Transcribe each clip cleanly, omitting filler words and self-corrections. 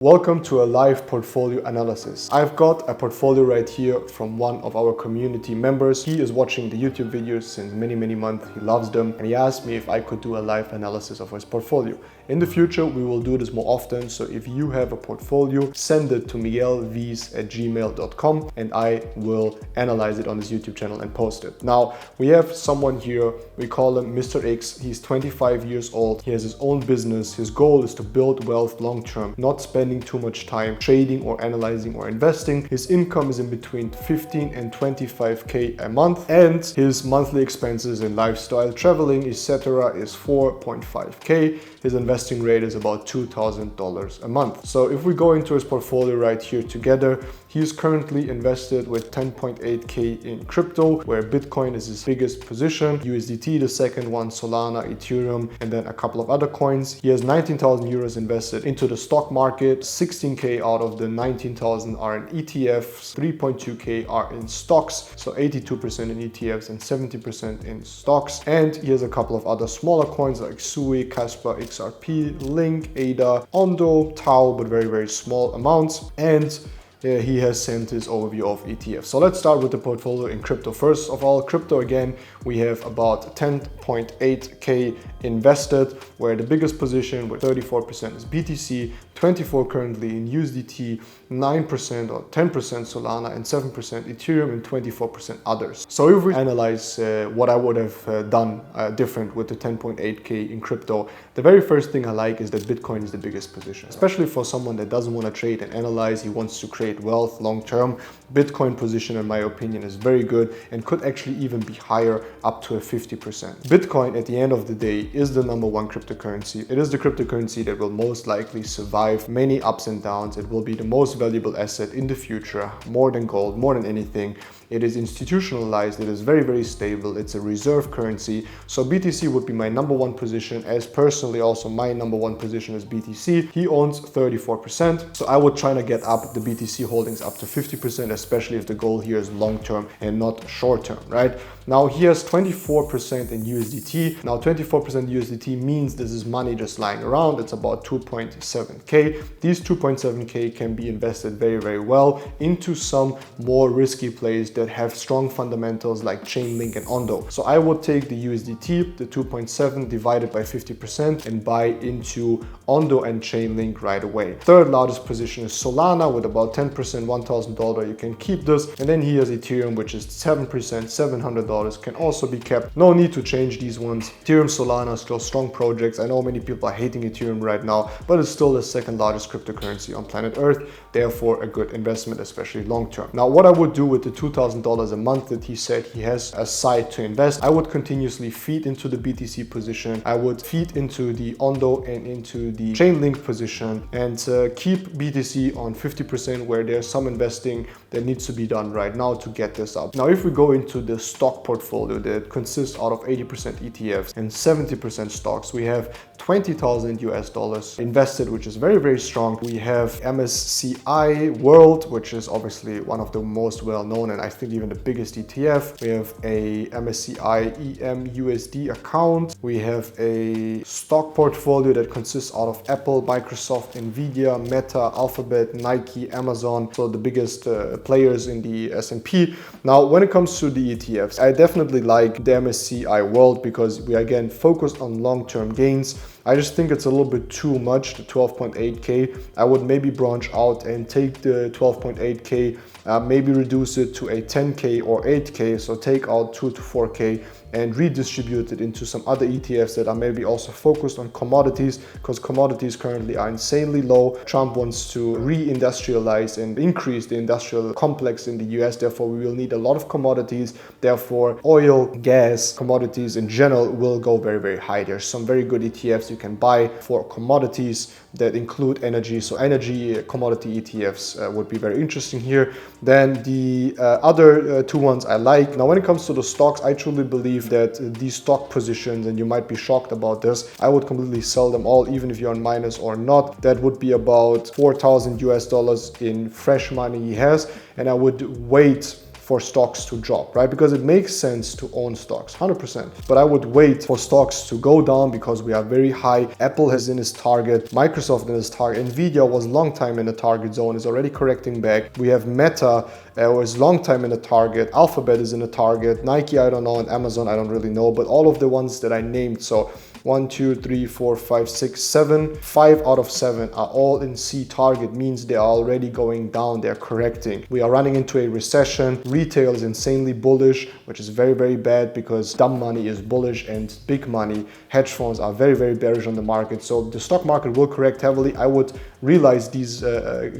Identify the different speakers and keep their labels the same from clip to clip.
Speaker 1: Welcome to a live portfolio analysis. I've got a portfolio right here from one of our community members. He is watching the YouTube videos since many months. He loves them and he asked me if I could do a live analysis of his portfolio. In the future, we will do this more often. So if you have a portfolio, send it to miguelviz@gmail.com and I will analyze it on his YouTube channel and post it. Now, we have someone here, we call him Mr. X. He's 25 years old. He has his own business. His goal is to build wealth long-term, not spending too much time trading or analyzing or investing. His income is in between 15 and 25k a month, and his monthly expenses in lifestyle, traveling, etc. is 4.5k. His investing rate is about $2,000 a month. So if we go into his portfolio right here together, he's currently invested with 10.8k in crypto, where Bitcoin is his biggest position, USDT the second one, Solana, Ethereum, and then a couple of other coins. He has 19,000 euros invested into the stock market. 16k out of the 19,000 are in ETFs, 3.2k are in stocks, so 82% in ETFs and 70% in stocks. And he has a couple of other smaller coins like Sui, Casper, XRP, Link, ADA, Ondo, Tau, but very small amounts. And he has sent his overview of ETFs. So let's start with the portfolio in crypto. First of all, crypto again, we have about 10.8k invested, where the biggest position with 34% is BTC, 24 currently in USDT, 9% or 10% Solana, and 7% Ethereum, and 24% others. So if we analyze what I would have done different with the 10.8k in crypto, the very first thing I like is that Bitcoin is the biggest position, especially for someone that doesn't want to trade and analyze. He wants to create wealth long term. Bitcoin position, in my opinion, is very good and could actually even be higher, up to a 50%. Bitcoin, at the end of the day, is the number one cryptocurrency. It is the cryptocurrency that will most likely survive many ups and downs. It will be the most valuable asset in the future, more than gold, more than anything. It is institutionalized, it is very stable, it's a reserve currency. So BTC would be my number one position, as personally also my number one position is BTC. He owns 34%. So I would try to get up the BTC holdings up to 50%, especially if the goal here is long-term and not short-term, right? Now he has 24% in USDT. Now 24% USDT means this is money just lying around. It's about 2.7k. These 2.7k can be invested very well into some more risky plays that have strong fundamentals like Chainlink and Ondo. So I would take the USDT, the 2.7 divided by 50% and buy into Ondo and Chainlink right away. Third largest position is Solana with about 10%, $1,000. You can keep this. And then he has Ethereum, which is 7%, $700, can also be kept. No need to change these ones. Ethereum, Solana, still strong projects. I know many people are hating Ethereum right now, but it's still the second largest cryptocurrency on planet Earth. Therefore, a good investment, especially long term. Now, what I would do with the $2,000 a month that he said he has aside to invest, I would continuously feed into the BTC position. I would feed into the Ondo and into the Chainlink position and keep BTC on 50%, where there's some investing that needs to be done right now to get this up. Now, if we go into the stock portfolio that consists out of 80% ETFs and 70% stocks, we have 20,000 US dollars invested, which is very strong. We have MSCI World, which is obviously one of the most well-known and I think even the biggest ETF. We have a MSCI EM/USD account. We have a stock portfolio that consists out of Apple, Microsoft, Nvidia, Meta, Alphabet, Nike, Amazon, so the biggest players in the S&P. Now, when it comes to the ETFs, I definitely like the MSCI World because we again focused on long-term gains. I just think it's a little bit too much, the 12.8k. I would maybe branch out and take the 12.8k, maybe reduce it to a 10k or 8k, so take out 2 to 4k and redistribute it into some other ETFs that are maybe also focused on commodities, because commodities currently are insanely low. Trump wants to re-industrialize and increase the industrial complex in the US. Therefore, we will need a lot of commodities. Therefore, oil, gas, commodities in general will go very high. There's some very good ETFs you can buy for commodities that include energy. So energy commodity ETFs would be very interesting here. Then the other two ones I like. Now, when it comes to the stocks, I truly believe that these stock positions, and you might be shocked about this, I would completely sell them all, even if you're on minus or not. That would be about 4,000 US dollars in fresh money he has, and I would wait for stocks to drop, right? Because it makes sense to own stocks, 100%. But I would wait for stocks to go down because we are very high. Apple is in its target, Microsoft in its target, Nvidia was long time in the target zone, is already correcting back. We have Meta, was long time in the target, Alphabet is in the target, Nike, I don't know, and Amazon, I don't really know, but all of the ones that I named, so 1, 2, 3, 4, 5, 6, 7, 5 out of 7 are all in C target, means they are already going down, they're correcting. We are running into a recession. Retail is insanely bullish, which is very, very bad because dumb money is bullish and big money, hedge funds are very, very bearish on the market. So the stock market will correct heavily. I would realize these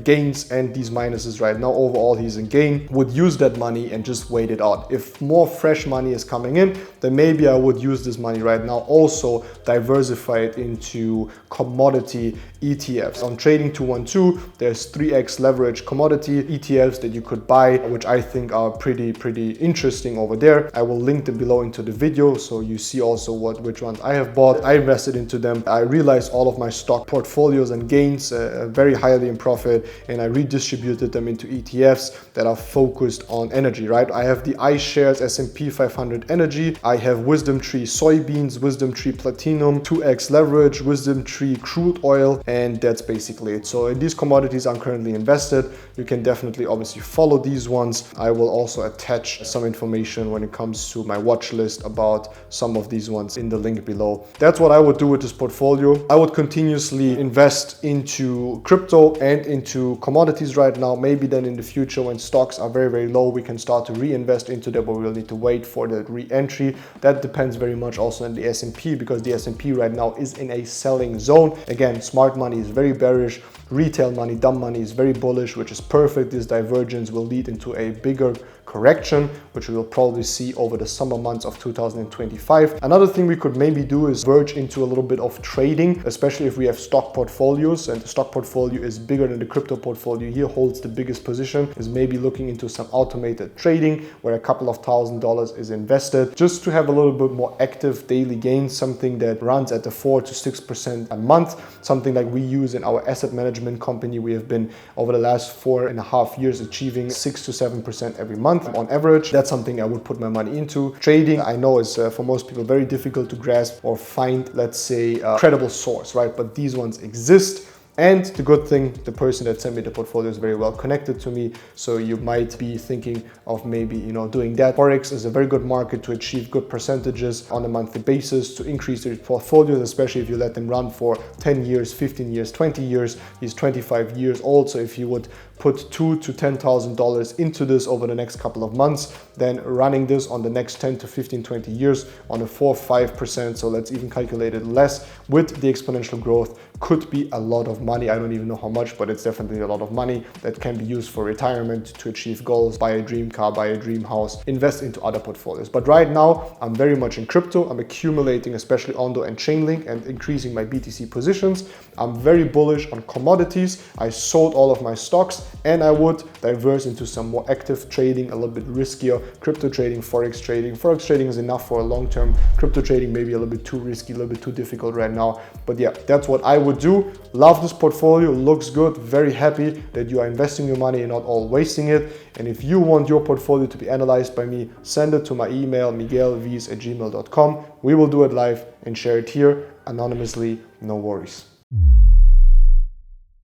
Speaker 1: gains and these minuses right now. Overall, he's in gain. Would use that money and just wait it out. If more fresh money is coming in, then maybe I would use this money right now. Also diversify it into commodity ETFs. On Trading 212, there's 3x leverage commodity ETFs that you could buy, which I think are pretty interesting over there. I will link them below into the video so you see also which ones I have bought. I invested into them. I realized all of my stock portfolios and gains very highly in profit, and I redistributed them into ETFs that are focused on energy, right? I have the iShares S&P 500 energy. I have Wisdom Tree soybeans, Wisdom Tree platinum, 2x leverage, Wisdom Tree crude oil, and that's basically it. So in these commodities I'm currently invested. You can definitely obviously follow these ones. I will also attach some information when it comes to my watch list about some of these ones in the link below. That's what I would do with this portfolio. I would continuously invest into crypto and into commodities right now. Maybe then in the future when stocks are very, very low, we can start to reinvest into them, but we'll need to wait for the re-entry. That depends very much also on the S&P, because the S&P right now is in a selling zone. Again, smart money is very bearish. Retail money, dumb money is very bullish, which is perfect. This divergence will lead into a bigger correction, which we will probably see over the summer months of 2025. Another thing we could maybe do is verge into a little bit of trading, especially if we have stock portfolios and the stock portfolio is bigger than the crypto portfolio here, holds the biggest position, is maybe looking into some automated trading where a couple of $1,000s is invested just to have a little bit more active daily gains, something that runs at the 4 to 6% a month, something like we use in our asset management company. We have been over the last 4.5 years achieving 6 to 7% every month on average. That's something I would put my money into. Trading, I know is for most people very difficult to grasp or find, let's say, a credible source, right? But these ones exist. And the good thing, the person that sent me the portfolio is very well connected to me. So you might be thinking of maybe, doing that. Forex is a very good market to achieve good percentages on a monthly basis, to increase your portfolios, especially if you let them run for 10 years, 15 years, 20 years. He's 25 years old. So if you would put $2,000 to $10,000 into this over the next couple of months, then running this on the next 10 to 15, 20 years on a 4 or 5%, so let's even calculate it less, with the exponential growth, could be a lot of money. I don't even know how much, but it's definitely a lot of money that can be used for retirement, to achieve goals, buy a dream car, buy a dream house, invest into other portfolios. But right now, I'm very much in crypto. I'm accumulating, especially Ondo and Chainlink, and increasing my BTC positions. I'm very bullish on commodities. I sold all of my stocks, and I would diverse into some more active trading, a little bit riskier crypto trading, forex trading. Forex trading is enough for a long term. Crypto trading maybe a little bit too risky, a little bit too difficult right now. But yeah, that's what I would do. Love this portfolio, looks good. Very happy that you are investing your money and not all wasting it. And if you want your portfolio to be analyzed by me, send it to my email, miguelvies@gmail.com. We will do it live and share it here anonymously, no worries.